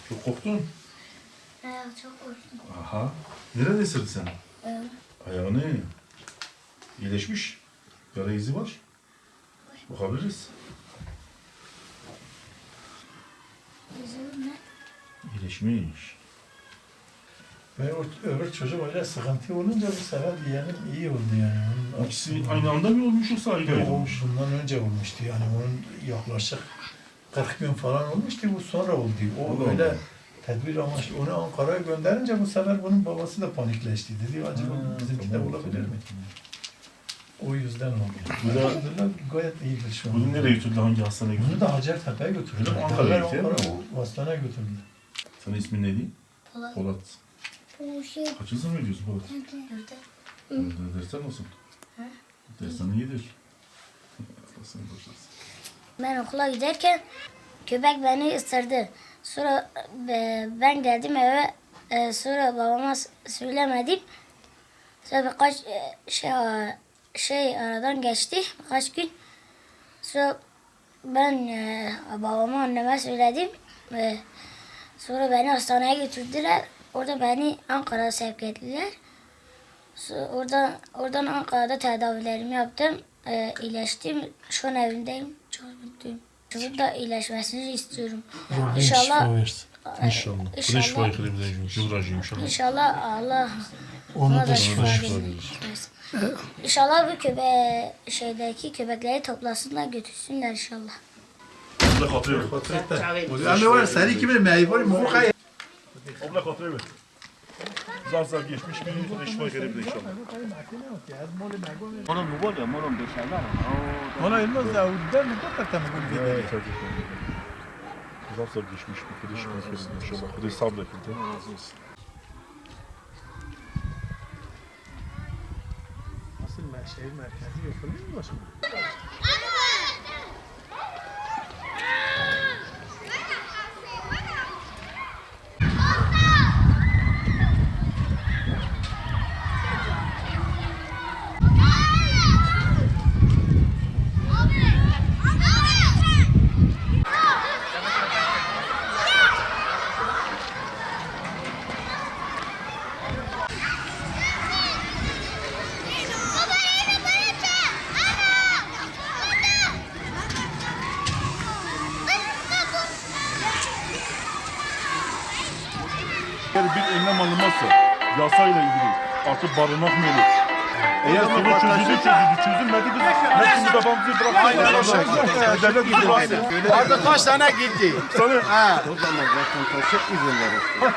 Çok korktun. Evet, çok korktum. Aha. Nerede ısırdı seni? Evet. Ayağını. İyileşmiş. Yara izi var. Bakabiliriz. Bizim ne? İyileşmiş. Ve o öbür çocuk öyle sıkıntı olunca bu sefer yeğenim iyi oldu yani. Onun İkisi aynı anda mı olmuş yoksa ayrı ayrı? Yok, bundan önce olmuştu yani onun yaklaşık 40 gün falan olmuştu, bu sonra oldu. O Allah öyle Allah. tedbir amaçlı onu Ankara'ya gönderince bu sefer bunun babası da panikleşti. Dedi acaba bizimki de tamam, olabilir mi? O yüzden oldu. Bu da- Elhamdülillah gayet iyidir şu an. Bunu nereye götürdü? Hangi hastaneye götürdü? Bunu da Hacettepe'ye götürdüler. Ankara'ya Ankara, gitti, o hastaneye götürdüler. Senin ismin neydi? Polat. Polat. Bu şey. Kaçıncı sınıfa gidiyorsun Polat? Nerede? Dersler nasıl? Hı? Dersler iyidir. Allah seni başlasın. Ben okula giderken köpek beni ısırdı. Sonra ben geldim eve. Sonra babama söylemedim. Sonra birkaç şey aradan geçti. Birkaç gün. Sonra ben babama anneme söyledim. Sonra beni hastaneye götürdüler. Orada beni Ankara'ya sevk ettiler. Oradan Ankara'da tedavilerimi yaptım. İyileştim. Şu an evimdeyim. Çok mutluyum. Çocuk da iyileşmesini istiyorum. İnşallah. İnşallah. İnşallah. şifa eklerimden Cumhuracı inşallah. İnşallah Allah Onu da şifa şifa versin. İnşallah bu şeydeki köpekleri toplasınlar götürsünler inşallah. Abla katıyor. Yani var seni kimin meyve mu kay. Abla katıyor. Zar geçmiş bir yüzde şifa eklerimden inşallah. Ona ilmaz da udan mı kadar mı bu Evet, tabii. Zar geçmiş bir kere şifa eklerimden inşallah. Kudüs sabretinde. Nasıl şehir merkezi yapılıyor mu başım? Eğer bir önlem alınmazsa yasayla ilgili artık barınak mı olur? Eğer sorun çözülmedi biz hepsini babamızı bıraktık. Aynen o şekilde. Devlet bizi bıraktı. Artık kaç tane gitti? Sana O zaman vatandaşa izin verir.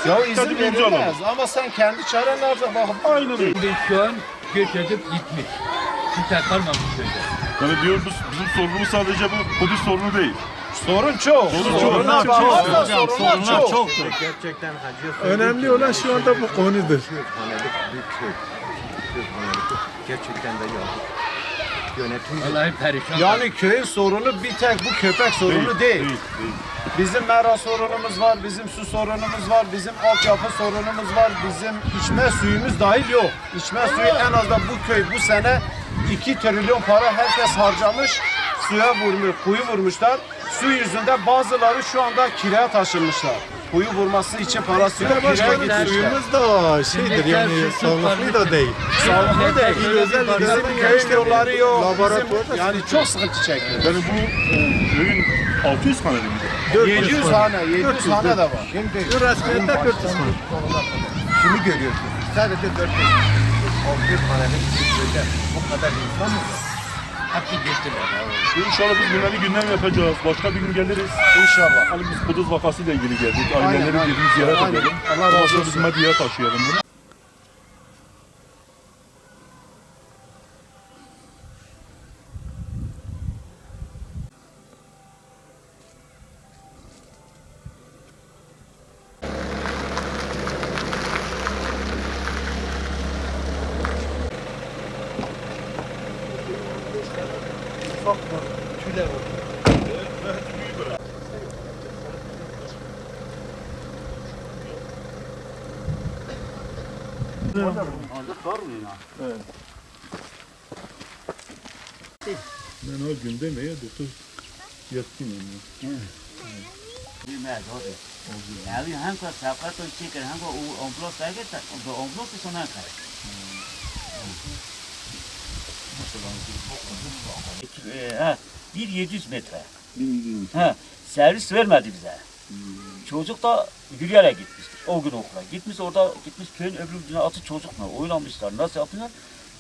Ya izin Tabii imzalar. verilmez ama sen kendi çarenlerle bakıp aynen öyle. Şimdi şu an göç edip gitmiş. Kimse kalmamış köyde. Yani diyor bizim sorunumuz sadece bu Kudüs sorunu değil. sorun çok. Sorunlar çok. Sorunlar çok. Gerçekten hacı Önemli olan şu anda bu konudur. hanelik bir köy. Gerçekten de yazık. Yönetim Vallahi perişan. Yani köyün sorunu bir tek bu köpek sorunu değil. Bizim mera sorunumuz var, bizim su sorunumuz var, bizim altyapı sorunumuz var, bizim içme suyumuz dahil yok. İçme suyu en azından bu köy bu sene 2 trilyon para herkes harcamış, suya vurmuş, kuyu vurmuşlar. Su yüzünden bazıları şu anda kiraya taşınmışlar. Kuyu vurması için parası yok, kiraya gitmişler. Suyumuz da şeydir yani sağlıklı da değil. Sağlıklı değil. özel Bizim köy yolları yok. Bizim, yani çok sıkıntı çekiyor. Yani bu köyün 600 haneli miydi? 700 hane, 700 hane de var. Bu resmiyette 400 var. kimi görüyorsun? Sadece 4 600 hanelik bir köyde bu kadar insan mı var? Hepsi gittiler. İnşallah biz bunları gündem yapacağız. Başka bir gün geliriz. İnşallah. Hani biz Kudüs vakasıyla ilgili geldik. Aileleri birini ziyaret Aynen. edelim. Allah razı Sonra olsun. biz medyaya taşıyalım bunu. Ben o gün demeye doktor yattım onu. Bilmez abi. Yani hangi sakat o çeker, hangi o omblos kayıt, o omblos sonra kayıt. Ha, 1.700 metre. Ha, servis vermedi bize. Çocuk da yürüyerek gitmiştir. O gün okula. Gitmiş orada, gitmiş köyün öbür ucuna atı çocukla oynamışlar. Nasıl yapıyorlar?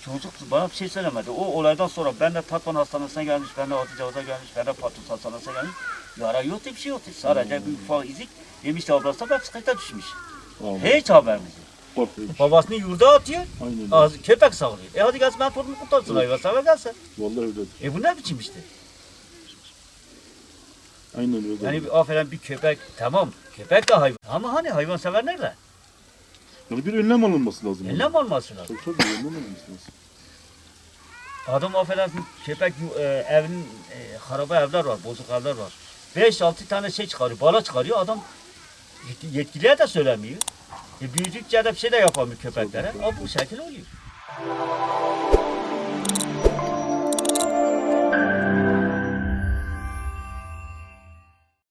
Çocuk bana bir şey söylemedi. O olaydan sonra ben de Tatvan Hastanesi'ne gelmiş, ben de Hatice Ağa'da gelmiş, ben de Patros Hastanesi'ne gelmiş. Yara yoktu, bir şey yoktu. Sadece bir ufak izik. Yemiş de ablası da sıkıntıda düşmüş. Hiç haberimiz yok. Babasını yurda atıyor, Aynen. ağzı köpek sağlıyor. Hadi gelsin ben torunumu kurtarsın, hayvan sever gelsin. Vallahi öyle. Bu ne biçim işte? Aynen öyle. Yani aferin bir köpek, tamam köpek de hayvan. Ama hani hayvan sever nerede? Yani bir önlem alınması lazım. Önlem olması lazım. Tabii tabii önlem alınması lazım. Adam affedersin köpek evin haraba evler var, bozuk evler var. 5-6 tane şey çıkarıyor, bala çıkarıyor. Adam yetkiliye de söylemiyor. Büyüdükçe de bir şey de yapamıyor köpeklere. O bu şekilde oluyor.